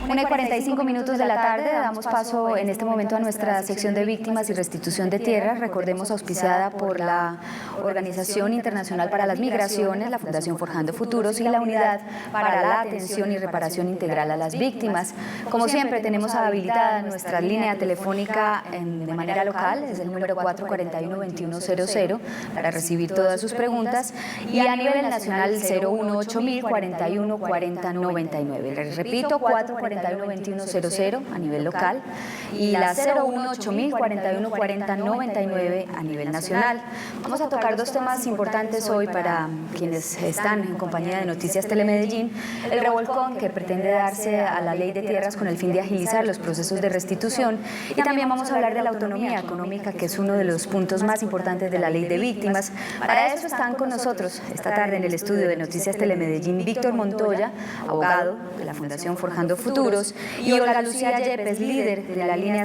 1:45 de la tarde, damos paso en este momento a nuestra sección de víctimas y restitución de tierras, recordemos auspiciada por la Organización Internacional para las Migraciones, la Fundación Forjando Futuros y la Unidad para la Atención y Reparación Integral a las Víctimas. Como siempre, tenemos habilitada nuestra línea telefónica de manera local, es el número 441-2100, para recibir todas sus preguntas, y a nivel nacional el 018.000 41 40 99. Les repito, 441-2100 a nivel local y la 018.000 41 40 99 a nivel nacional. Vamos a tocar dos temas importantes hoy para quienes están en compañía de Noticias Telemedellín: el revolcón que pretende darse a la ley de tierras con el fin de agilizar los procesos de restitución, y también vamos a hablar de la autonomía económica, que es uno de los puntos más importantes de la ley de víctimas. Para eso están con nosotros esta tarde en el estudio de Noticias Telemedellín Víctor Montoya, abogado de la Fundación Forjando Futuros, y Olga Lucía Yepes, líder de la línea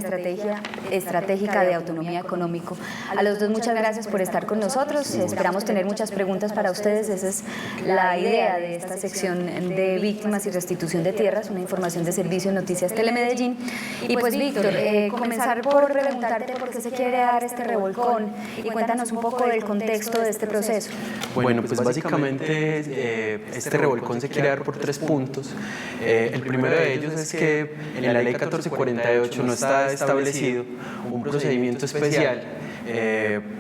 estratégica de autonomía económico. A los dos, muchas gracias por estar con nosotros. Esperamos tener muchas preguntas para ustedes. Esa es la idea de esta sección de víctimas y restitución de tierras, una información de servicio en Noticias Telemedellín. Y pues, Víctor, comenzar por preguntarte por qué se quiere dar este revolcón, y cuéntanos un poco del contexto de este proceso. Bueno, pues básicamente este revolcón se quiere dar por tres puntos. El primero de ellos es que en la ley 1448 no está establecido un procedimiento especial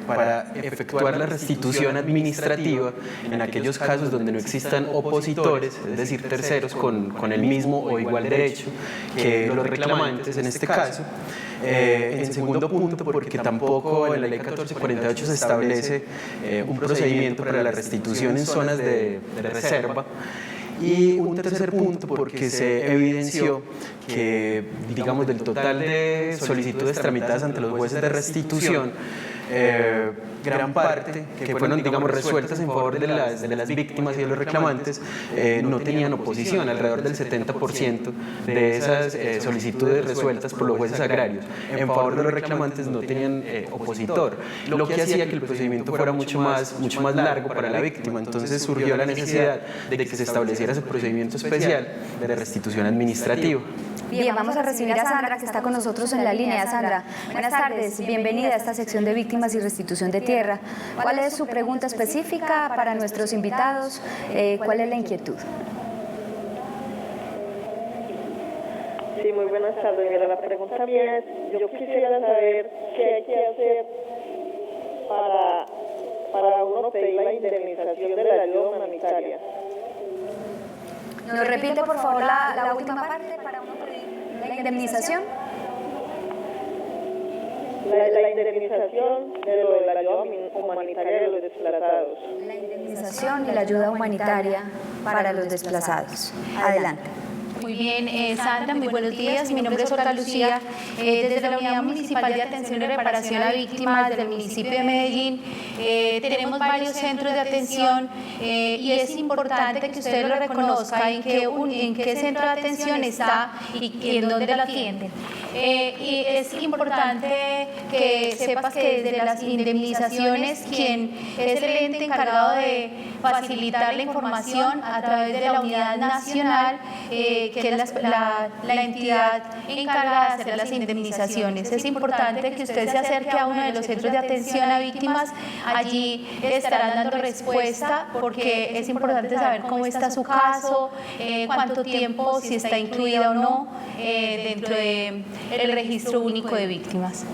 para efectuar la restitución administrativa en aquellos casos donde no existan opositores, es decir, terceros con el mismo o igual derecho que los reclamantes en este caso. En segundo punto, porque tampoco en la ley 1448 se establece un procedimiento para la restitución en zonas de reserva. Y un tercer punto, porque se evidenció que, digamos, del total de solicitudes tramitadas ante los jueces de restitución, gran parte que fueron, digamos, resueltas en favor de las víctimas y de los reclamantes, no tenían oposición. Alrededor del 70% de esas solicitudes resueltas por los jueces agrarios en favor de los reclamantes no tenían opositor, lo que hacía que el procedimiento fuera mucho más largo para la víctima. Entonces surgió la necesidad de que se estableciera ese procedimiento especial de restitución administrativa. Bien, vamos a recibir a Sandra, que está con nosotros en la línea. Sandra, buenas tardes, bienvenida a esta sección de víctimas y restitución de tierra. ¿Cuál es su pregunta específica para nuestros invitados? ¿Cuál es la inquietud? Sí, muy buenas tardes. Mira, la pregunta mía es, yo quisiera saber qué hay que hacer para uno pedir la indemnización de la ayuda humanitaria. ¿Nos repite, por favor, la última parte para uno pedir la indemnización? La indemnización de la ayuda humanitaria de los desplazados. La indemnización y la ayuda humanitaria para los desplazados. Adelante. Muy bien, Sandra, muy buenos días. Mi nombre es Olga Lucía. Desde la Unidad Municipal de Atención y Reparación a Víctimas del municipio de Medellín, tenemos varios centros de atención y es importante que ustedes lo reconozcan en qué centro de atención está y en dónde lo atienden. Y es importante que sepas que desde las indemnizaciones, quien es el ente encargado de facilitar la información a través de la unidad nacional, que es la entidad encargada de hacer las indemnizaciones. Es importante que usted se acerque a uno de los centros de atención a víctimas. Allí estarán dando respuesta, porque es importante saber cómo está su caso, cuánto tiempo, si está incluida o no dentro del registro único de víctimas.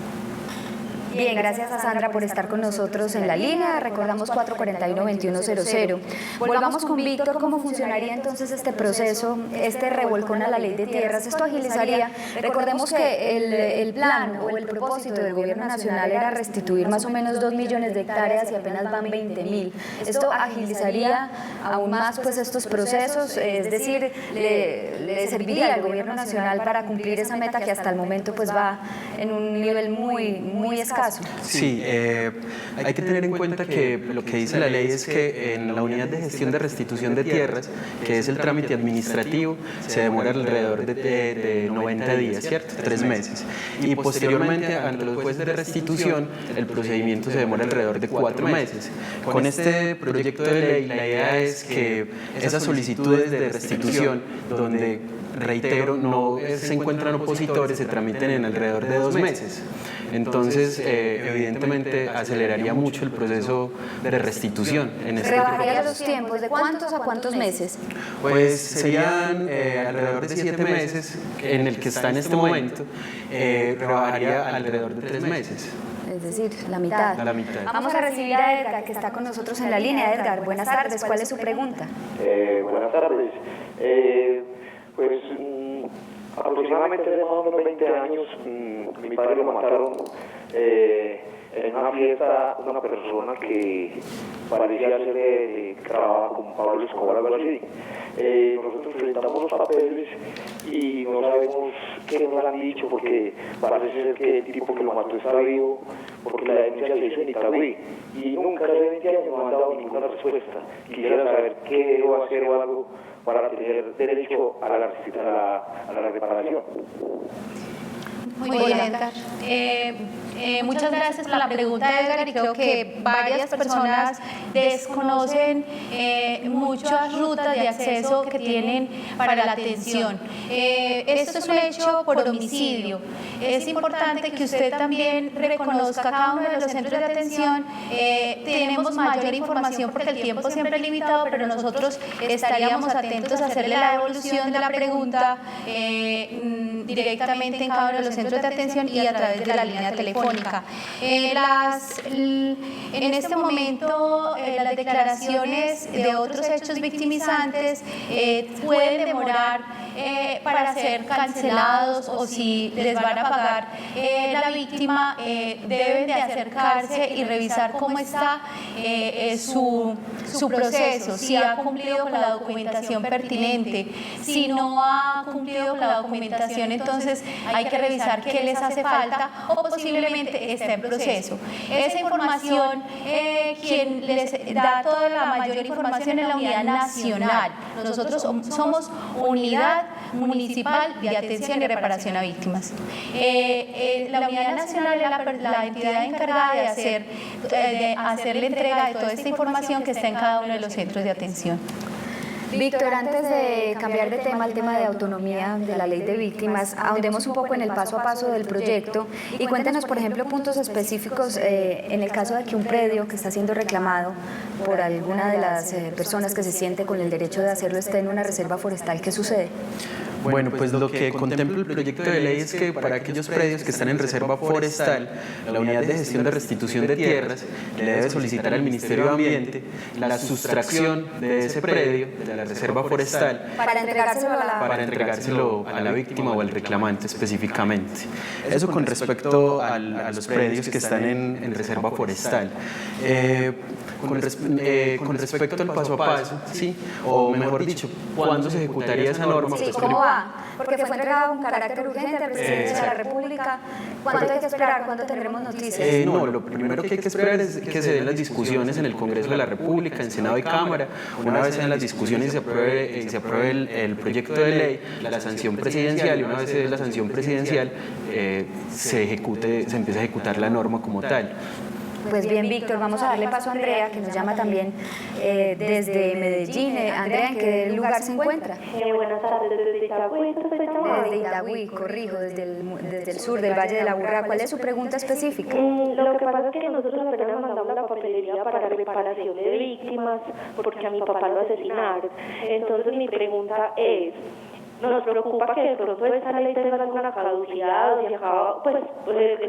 Bien, gracias a Sandra por estar con nosotros en la línea. Recordamos 441-2100. Volvamos con Víctor. ¿Cómo funcionaría entonces este proceso, este revolcón a la ley de tierras? Esto agilizaría. Recordemos que el plan o el propósito del gobierno nacional era restituir más o menos 2 millones de hectáreas y apenas van 20.000. Esto agilizaría aún más pues estos procesos, es decir, le serviría al gobierno nacional para cumplir esa meta que hasta el momento pues va en un nivel muy escaso. paso. Sí, hay que tener en cuenta que lo que dice la ley es que en la unidad de gestión de restitución de tierras, que es el trámite administrativo, se demora alrededor de 90 días, ¿cierto? 3 meses. Y posteriormente, ante los jueces de restitución, el procedimiento se demora alrededor de 4 meses. Con este proyecto de ley, la idea es que esas solicitudes de restitución, donde, reitero, no se encuentran opositores, se tramiten en alrededor de 2 meses. Entonces, evidentemente, aceleraría mucho el proceso de restitución. ¿Rebajaría los tiempos de cuántos a cuántos meses? Pues serían alrededor de 7 meses en el que está en este momento, rebajaría alrededor de 3 meses. Es decir, la mitad. La mitad. Vamos a recibir a Edgar, que está con nosotros en la línea. Edgar, buenas tardes. ¿Cuál es su pregunta? Buenas tardes. Pues aproximadamente hace más o menos 20 años, mi padre lo mataron en una fiesta, una persona que parecía ser que trabajaba con Pablo Escobar, algo así. Nosotros presentamos los papeles y no sabemos qué nos han dicho, porque parece ser que el tipo que lo mató está vivo, porque la denuncia se hizo en Itagüí y nunca hace 20 años no han dado ninguna respuesta. Quisiera saber qué debo hacer o algo para tener derecho a la reparación. Muy bien, Edgar. Muchas gracias por la pregunta, Edgar, y creo que varias personas desconocen muchas rutas de acceso que tienen para la atención. Esto es un hecho por homicidio. Es importante que usted también reconozca cada uno de los centros de atención. Tenemos mayor información porque el tiempo siempre es limitado, pero nosotros estaríamos atentos a hacerle la devolución de la pregunta directamente en cada uno de los centros de atención y a través de la línea telefónica. En este momento, las declaraciones de otros hechos victimizantes pueden demorar para ser cancelados, o si les van a pagar la víctima, deben de acercarse y revisar cómo está su proceso, si ha cumplido con la documentación pertinente. Si no ha cumplido con la documentación, entonces hay que revisar qué les hace falta o posiblemente está en proceso. Esa información, quien les da toda la mayor información es la Unidad Nacional. Nosotros somos Unidad Municipal de Atención y Reparación a Víctimas. La Unidad Nacional es la entidad encargada de hacer la entrega de toda esta información que está en cada uno de los centros de atención. Víctor, antes de cambiar de tema al tema de autonomía de la ley de víctimas, ahondemos un poco en el paso a paso del proyecto y cuéntenos, por ejemplo, puntos específicos en el caso de que un predio que está siendo reclamado por alguna de las personas que se siente con el derecho de hacerlo esté en una reserva forestal. ¿Qué sucede? Bueno, pues lo que contempla el proyecto de ley es que para aquellos predios que están en reserva forestal, la Unidad de Gestión de Restitución de Tierras le debe solicitar al Ministerio de Ambiente la sustracción de ese predio, de la reserva forestal, para entregárselo a la víctima o al reclamante específicamente. Eso con respecto a los predios que están en reserva forestal. Con respecto al paso a paso, ¿sí? O mejor dicho, ¿cuándo se ejecutaría esa norma? Sí, ¿cómo va? Porque fue entregado con carácter urgente al presidente de la República. ¿Cuánto hay que esperar? ¿Cuándo tendremos noticias? No, lo primero que hay que esperar es que se den las discusiones en el Congreso de la República, en Senado y Cámara. Una vez en las discusiones se apruebe el proyecto de ley, la sanción presidencial, y una vez se dé la sanción presidencial, se empieza a ejecutar la norma como tal. Pues bien, Víctor, vamos a darle paso a Andrea, que nos llama también desde Medellín. Andrea, ¿en qué lugar se encuentra? Buenas tardes, desde Itagüí, Desde Itagüí, corrijo, desde el sur del Valle de la Aburrá. ¿Cuál es su pregunta específica? Lo que pasa es que nosotros apenas mandamos la papelería para la reparación de víctimas, porque a mi papá lo asesinaron. Entonces mi pregunta es, nos preocupa que de pronto esa ley tenga alguna caducidad, o se acaba,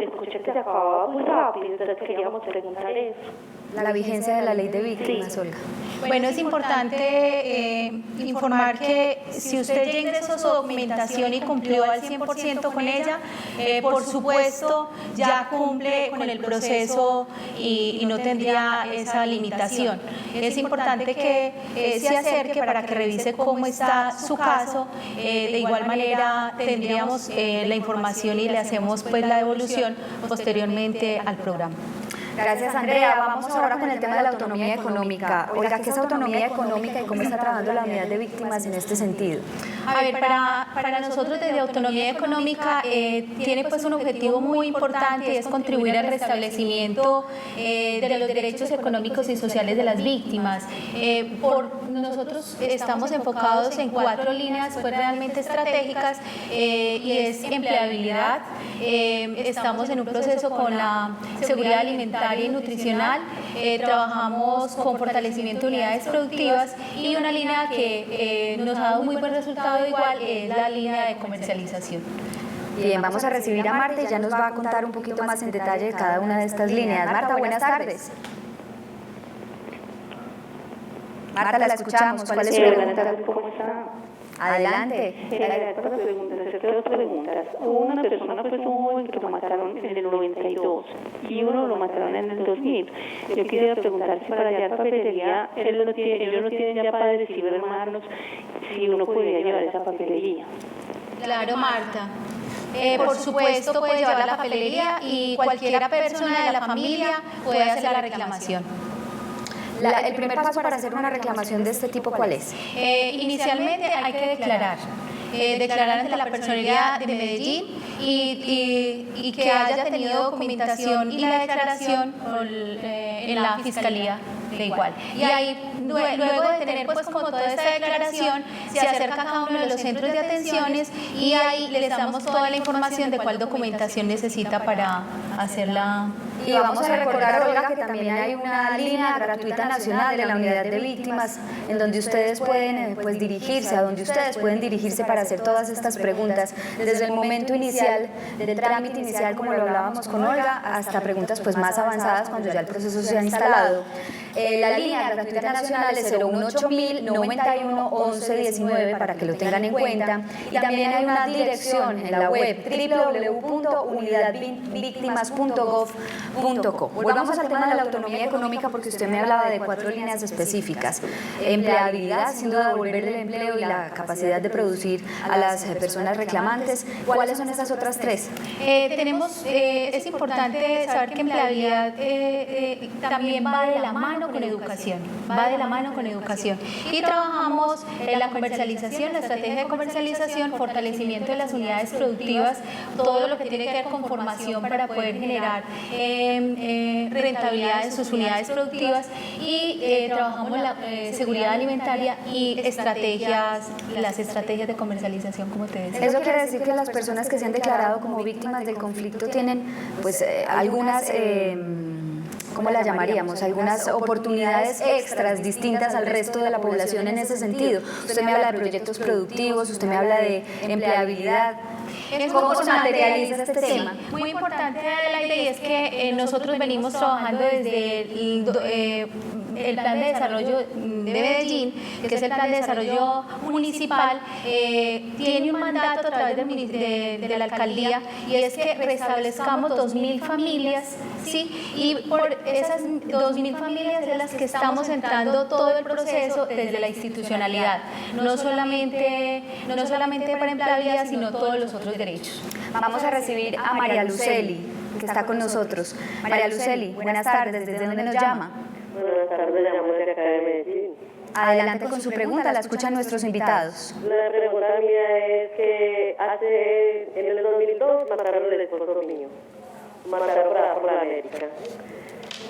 escuché que se acababa muy rápido, entonces queríamos preguntar eso. La vigencia de la ley de víctimas, Olga. Bueno, es importante informar que si usted ya ingresó su documentación y cumplió al 100% con ella, por supuesto ya cumple con el proceso y no tendría esa limitación. Es importante que se acerque para que revise cómo está su caso De igual manera tendríamos la información y le hacemos pues la devolución posteriormente al programa. Gracias, Andrea. Vamos ahora con el tema de la autonomía económica. Oiga, ¿qué es autonomía económica y cómo está trabajando la unidad de víctimas en este sentido? A ver, para nosotros desde autonomía económica tiene pues un objetivo muy importante y es contribuir al restablecimiento de los derechos económicos y sociales de las víctimas. Nosotros estamos enfocados en 4 líneas pues, realmente estratégicas y es empleabilidad, estamos en un proceso con la seguridad alimentaria y nutricional, trabajamos con fortalecimiento de unidades productivas y una línea que nos ha dado muy buen resultado igual es la línea de comercialización. Bien, vamos a recibir a Marta y ya nos va a contar un poquito más en detalle de cada una de estas líneas. Marta, buenas tardes. Marta, la escuchamos. ¿Cuál es su pregunta? Buenas tardes, ¿cómo está? Adelante. Para hacerte 2 preguntas. Hubo una persona, pues un joven que lo mataron en el 92 y uno lo mataron en el 2000. Yo quisiera preguntar si para allá en papelería ellos no tienen ya padres y hermanos, si uno podría llevar esa papelería. Claro, Marta. Por supuesto, puede llevar la papelería y cualquier persona de la familia puede hacer la reclamación. El primer paso para hacer una reclamación de este tipo, ¿cuál es? Inicialmente hay que declarar ante la personería de Medellín y que haya tenido documentación y la declaración en la fiscalía de igual. Y ahí, luego de tener pues como toda esta declaración, se acerca a cada uno de los centros de atenciones y ahí les damos toda la información de cuál documentación necesita para hacerla. Y vamos a recordar, Olga, que también hay una línea gratuita nacional de la unidad de víctimas en donde ustedes pueden pues, dirigirse, a donde ustedes pueden dirigirse para hacer todas estas preguntas, desde el momento inicial, del trámite inicial, como lo hablábamos con Olga, hasta preguntas pues, más avanzadas cuando ya el proceso se ha instalado. La línea gratuita nacional es 018.000 91 11 19 para que lo tengan en cuenta. Y también hay una dirección en la web www.unidadvictimas.gov.co. Volvamos al tema de la autonomía económica porque usted me hablaba de 4 líneas específicas. Empleabilidad, sin duda devolver el empleo y la capacidad de producir a las personas reclamantes. ¿Cuáles son esas otras 3? Es importante saber que empleabilidad también va de la mano con educación, y trabajamos en la comercialización, la estrategia de comercialización, fortalecimiento de las unidades productivas, todo lo que tiene que ver con formación para poder generar rentabilidad en sus unidades productivas y trabajamos la seguridad alimentaria y las estrategias de comercialización, como te decía. Eso quiere decir que las personas que se han declarado como víctimas del conflicto tienen pues algunas ¿cómo la llamaríamos? Algunas oportunidades extras distintas al resto de la población en ese sentido. Usted me habla de proyectos productivos, usted me habla de empleabilidad. ¿Cómo se materializa este tema? Muy importante, Adelaide, y es que nosotros venimos trabajando desde el Plan de Desarrollo de Medellín, que es el Plan de Desarrollo Municipal, tiene un mandato a través de la alcaldía y es que restablezcamos 2.000 familias, ¿sí? Y por esas 2.000 familias de las que estamos entrando todo el proceso desde la institucionalidad, no solamente para empleabilidad, sino todos los otros derechos. Vamos a recibir a María Luceli, que está con nosotros. María Luceli, buenas tardes, ¿desde dónde nos llama? Buenas tardes, llamo de acá de Medellín. Adelante con su pregunta, la escuchan nuestros invitados. La pregunta mía es que en el 2002 mataron al esposo mío, mataron por la América.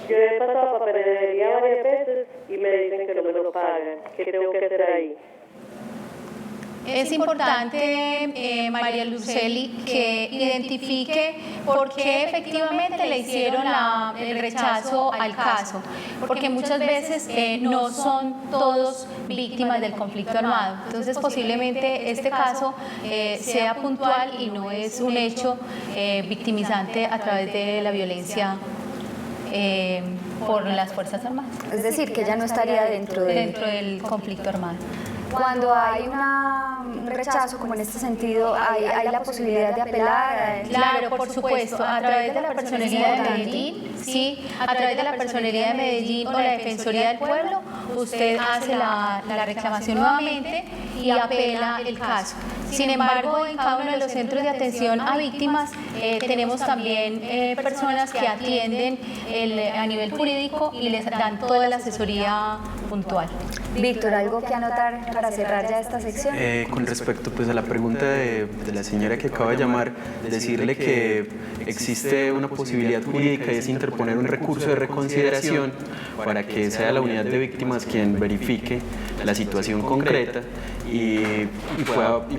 Yo he pasado papelería varias veces y me dicen que no me lo pagan. ¿Qué tengo que hacer ahí? Es importante, María Luceli, que identifique por qué efectivamente le hicieron el rechazo al caso, porque muchas veces no son todos víctimas del conflicto armado. Entonces, posiblemente este caso sea puntual y no es un hecho victimizante a través de la violencia por las Fuerzas Armadas. Es decir, que ella no estaría dentro del conflicto armado. Cuando hay un rechazo, como en este sentido, hay la posibilidad de apelar. Claro, por supuesto, a través de la Personería de Medellín, sí, a través de la Personería de Medellín o la Defensoría del Pueblo, usted hace la reclamación nuevamente y apela el caso. Sin embargo, en cada uno de los centros de atención a víctimas tenemos también personas que atienden a nivel jurídico y les dan toda la asesoría puntual. Víctor, ¿algo que anotar para cerrar ya esta sección? Con respecto pues, a la pregunta de la señora que acaba de llamar, decirle que existe una posibilidad jurídica y es interponer un recurso de reconsideración para que sea la unidad de víctimas quien verifique la situación concreta y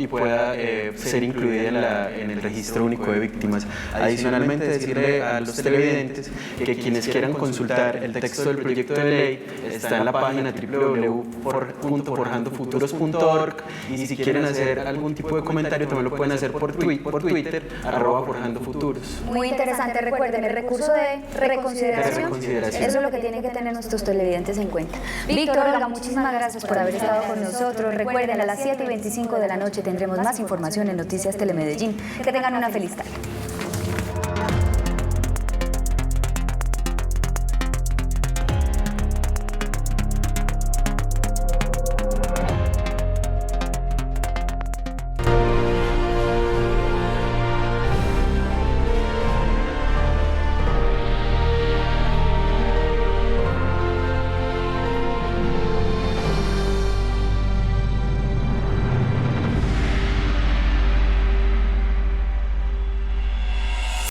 pueda ser incluida en el registro único de víctimas. Adicionalmente, decirle a los televidentes que quienes quieran consultar el texto del proyecto de ley está en la página www.forjandofuturos.org y si quieren hacer algún tipo de comentario también lo pueden hacer por Twitter, @forjandofuturos. Muy interesante, recuerden, el recurso de reconsideración, eso es lo que tienen que tener nuestros televidentes en cuenta. Víctor, Olga, muchísimas gracias por haber estado con nosotros. Recuerden, a las 7:25 de la noche tendremos más información en Noticias Telemedellín. Que tengan una feliz tarde.